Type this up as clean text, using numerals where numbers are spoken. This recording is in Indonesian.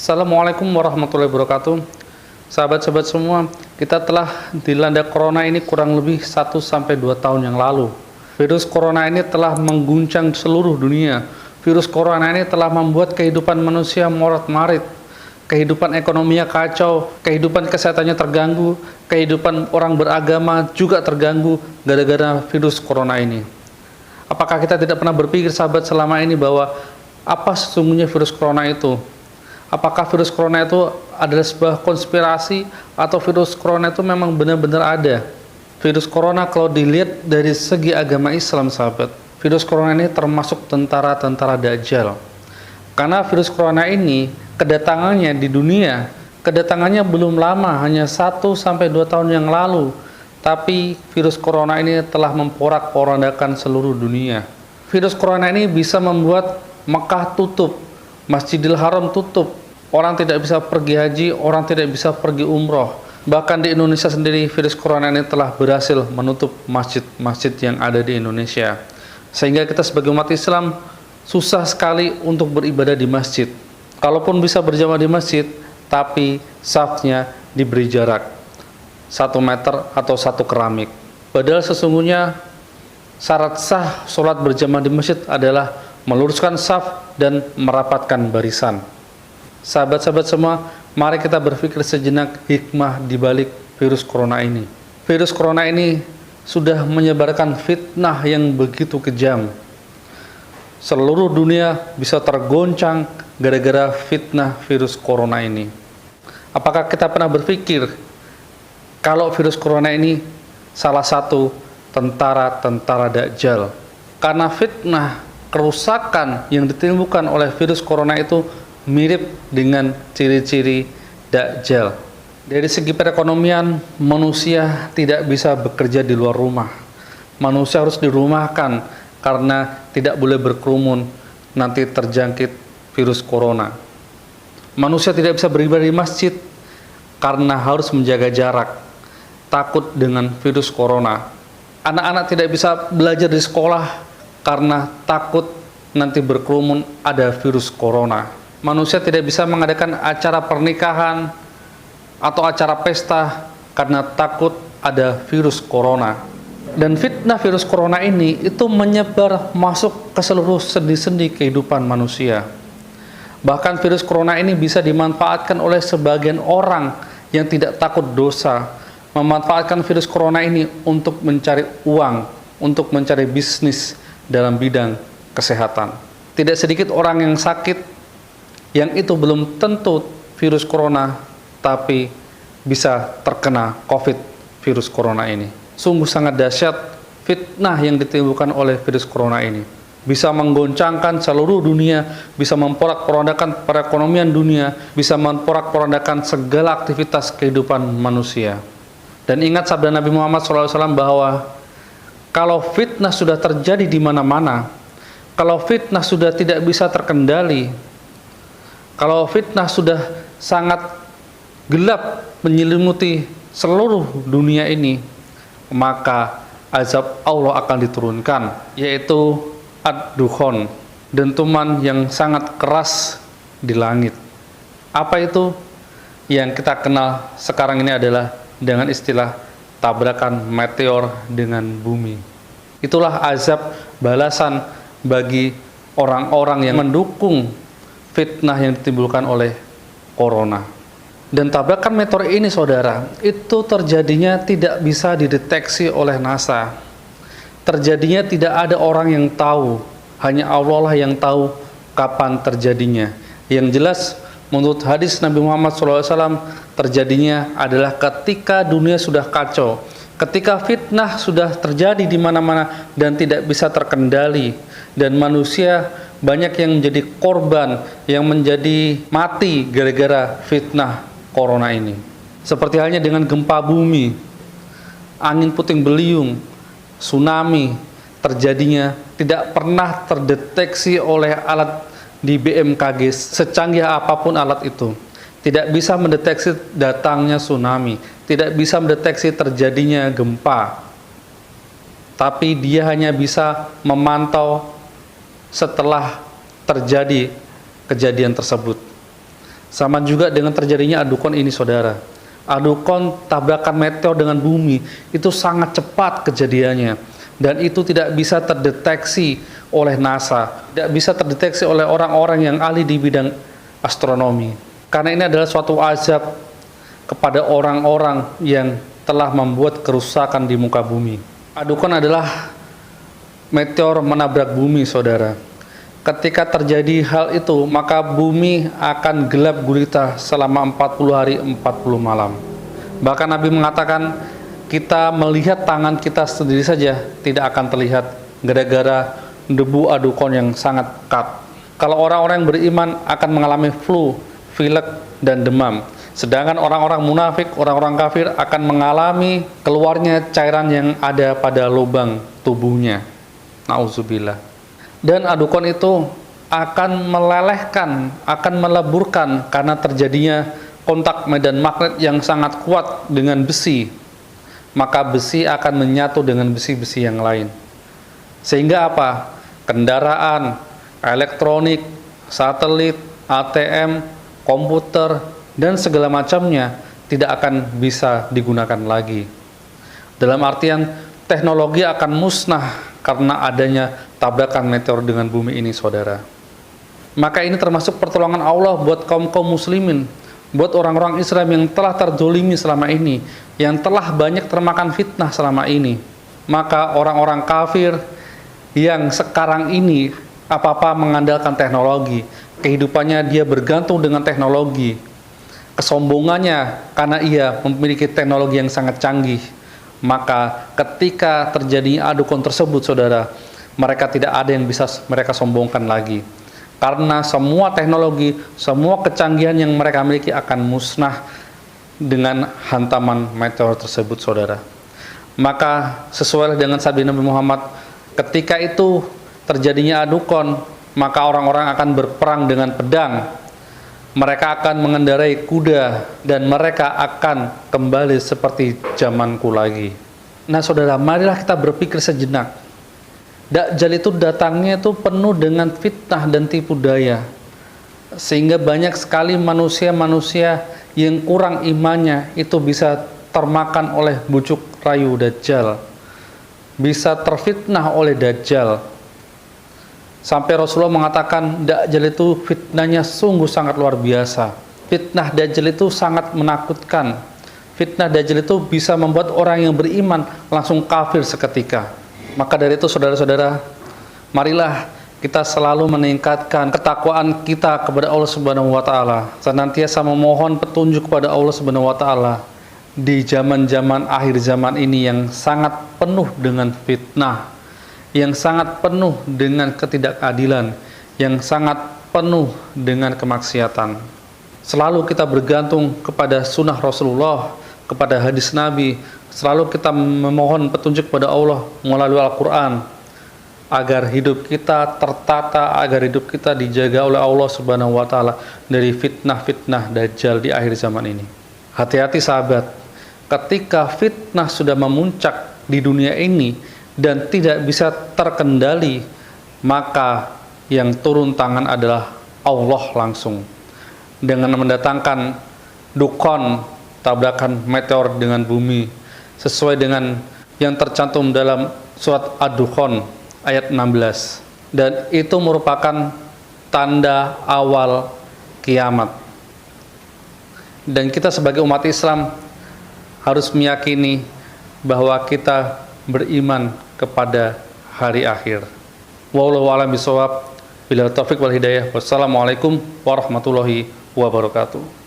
Assalamualaikum warahmatullahi wabarakatuh. Sahabat-sahabat semua, kita telah dilanda corona ini kurang lebih 1-2 tahun yang lalu. Virus corona ini telah mengguncang seluruh dunia. Virus corona ini telah membuat kehidupan manusia morat-marit. Kehidupan ekonominya kacau, kehidupan kesehatannya terganggu, kehidupan orang beragama juga terganggu gara-gara virus corona ini. Apakah kita tidak pernah berpikir, sahabat, selama ini bahwa apa sesungguhnya virus corona itu? Apakah virus corona itu adalah sebuah konspirasi atau virus corona itu memang benar-benar ada? Virus corona kalau dilihat dari segi agama Islam, sahabat, virus corona ini termasuk tentara-tentara Dajjal. Karena virus corona ini kedatangannya di dunia, kedatangannya belum lama, hanya 1-2 tahun yang lalu. Tapi virus corona ini telah memporak-porandakan seluruh dunia. Virus corona ini bisa membuat Mekah tutup, Masjidil Haram tutup, orang tidak bisa pergi haji, orang tidak bisa pergi umroh. Bahkan di Indonesia sendiri virus corona ini telah berhasil menutup masjid-masjid yang ada di Indonesia. Sehingga kita sebagai umat Islam susah sekali untuk beribadah di masjid. Kalaupun bisa berjamaah di masjid, tapi safnya diberi jarak 1 meter atau 1 keramik. Padahal sesungguhnya syarat sah sholat berjamaah di masjid adalah meluruskan saf dan merapatkan barisan. Sahabat-sahabat semua, mari kita berpikir sejenak hikmah di balik virus corona ini. Virus corona ini sudah menyebarkan fitnah yang begitu kejam. Seluruh dunia bisa tergoncang gara-gara fitnah virus corona ini. Apakah kita pernah berpikir kalau virus corona ini salah satu tentara-tentara Dajjal? Karena fitnah kerusakan yang ditimbulkan oleh virus corona itu mirip dengan ciri-ciri Dajjal. Dari segi perekonomian, manusia tidak bisa bekerja di luar rumah. Manusia harus dirumahkan karena tidak boleh berkerumun, nanti terjangkit virus corona. Manusia tidak bisa beribadah di masjid karena harus menjaga jarak, takut dengan virus corona. Anak-anak tidak bisa belajar di sekolah karena takut nanti berkerumun ada virus corona. Manusia tidak bisa mengadakan acara pernikahan atau acara pesta karena takut ada virus corona. Dan fitnah virus corona ini itu menyebar masuk ke seluruh sendi-sendi kehidupan manusia. Bahkan virus corona ini bisa dimanfaatkan oleh sebagian orang yang tidak takut dosa, memanfaatkan virus corona ini untuk mencari uang, untuk mencari bisnis dalam bidang kesehatan. Tidak sedikit orang yang sakit yang itu belum tentu virus corona, tapi bisa terkena COVID virus corona ini. Sungguh sangat dahsyat fitnah yang ditimbulkan oleh virus corona ini. Bisa menggoncangkan seluruh dunia, bisa memporak-porandakan perekonomian dunia, bisa memporak-porandakan segala aktivitas kehidupan manusia. Dan ingat sabda Nabi Muhammad SAW bahwa kalau fitnah sudah terjadi di mana-mana, kalau fitnah sudah tidak bisa terkendali, kalau fitnah sudah sangat gelap menyelimuti seluruh dunia ini, maka azab Allah akan diturunkan, yaitu ad-dukhon, dentuman yang sangat keras di langit. Apa itu? Yang kita kenal sekarang ini adalah dengan istilah tabrakan meteor dengan bumi. Itulah azab balasan bagi orang-orang yang mendukung fitnah yang ditimbulkan oleh corona. Dan tabrakan meteor ini, saudara, itu terjadinya tidak bisa dideteksi oleh NASA. Terjadinya tidak ada orang yang tahu, hanya Allah lah yang tahu kapan terjadinya. Yang jelas menurut hadis Nabi Muhammad SAW, terjadinya adalah ketika dunia sudah kacau, ketika fitnah sudah terjadi di mana-mana dan tidak bisa terkendali, dan manusia banyak yang menjadi korban, yang menjadi mati gara-gara fitnah corona ini. Seperti halnya dengan gempa bumi, angin puting beliung, tsunami terjadinya tidak pernah terdeteksi oleh alat di BMKG, secanggih apapun alat itu. Tidak bisa mendeteksi datangnya tsunami, tidak bisa mendeteksi terjadinya gempa. Tapi dia hanya bisa memantau setelah terjadi kejadian tersebut. Sama juga dengan terjadinya adukon ini, saudara. Adukon tabrakan meteor dengan bumi itu sangat cepat kejadiannya, dan itu tidak bisa terdeteksi oleh NASA, tidak bisa terdeteksi oleh orang-orang yang ahli di bidang astronomi. Karena ini adalah suatu azab kepada orang-orang yang telah membuat kerusakan di muka bumi. Adukon adalah meteor menabrak bumi, saudara. Ketika terjadi hal itu, maka bumi akan gelap gulita selama 40 hari 40 malam. Bahkan Nabi mengatakan, kita melihat tangan kita sendiri saja tidak akan terlihat gara-gara debu adukon yang sangat pekat. Kalau orang-orang yang beriman akan mengalami flu, pilek, dan demam. Sedangkan orang-orang munafik, orang-orang kafir akan mengalami keluarnya cairan yang ada pada lubang tubuhnya. Nauzubillah. Dan adukon itu akan melelehkan, akan meleburkan karena terjadinya kontak medan magnet yang sangat kuat dengan besi. Maka besi akan menyatu dengan besi-besi yang lain. Sehingga apa? Kendaraan, elektronik, satelit, ATM, komputer, dan segala macamnya tidak akan bisa digunakan lagi. Dalam artian teknologi akan musnah karena adanya tabrakan meteor dengan bumi ini, saudara. Maka ini termasuk pertolongan Allah buat kaum muslimin, buat orang-orang Islam yang telah terzolimi selama ini, yang telah banyak termakan fitnah selama ini. Maka orang-orang kafir yang sekarang ini apa-apa mengandalkan teknologi, kehidupannya dia bergantung dengan teknologi, kesombongannya karena ia memiliki teknologi yang sangat canggih, maka ketika terjadi adukon tersebut, saudara, mereka tidak ada yang bisa mereka sombongkan lagi, karena semua teknologi, semua kecanggihan yang mereka miliki akan musnah dengan hantaman meteor tersebut, saudara. Maka sesuai dengan sabda Nabi Muhammad, ketika itu terjadinya adukon, maka orang-orang akan berperang dengan pedang, mereka akan mengendarai kuda, dan mereka akan kembali seperti zamanku lagi. Nah, saudara, marilah kita berpikir sejenak. Dajjal itu datangnya itu penuh dengan fitnah dan tipu daya, sehingga banyak sekali manusia-manusia yang kurang imannya itu bisa termakan oleh bujuk rayu Dajjal, bisa terfitnah oleh Dajjal. Sampai Rasulullah mengatakan Dajjal itu fitnahnya sungguh sangat luar biasa. Fitnah Dajjal itu sangat menakutkan. Fitnah Dajjal itu bisa membuat orang yang beriman langsung kafir seketika. Maka dari itu, saudara-saudara, marilah kita selalu meningkatkan ketakwaan kita kepada Allah Subhanahu wa taala, senantiasa memohon petunjuk kepada Allah Subhanahu wa taala di zaman-zaman akhir zaman ini yang sangat penuh dengan fitnah, yang sangat penuh dengan ketidakadilan, yang sangat penuh dengan kemaksiatan. Selalu kita bergantung kepada sunnah Rasulullah, kepada hadis Nabi. Selalu kita memohon petunjuk kepada Allah melalui Al-Quran, agar hidup kita tertata, agar hidup kita dijaga oleh Allah Subhanahu wa taala dari fitnah-fitnah Dajjal di akhir zaman ini. Hati-hati, sahabat, ketika fitnah sudah memuncak di dunia ini dan tidak bisa terkendali, maka yang turun tangan adalah Allah langsung, dengan mendatangkan dukon, tabrakan meteor dengan bumi, sesuai dengan yang tercantum dalam surat Ad-Dukhan ayat 16. Dan itu merupakan tanda awal kiamat. Dan kita sebagai umat Islam harus meyakini bahwa kita beriman kepada hari akhir. Wallahu a'lam bishawab. Billahi taufiq wal hidayah. Wassalamualaikum warahmatullahi wabarakatuh.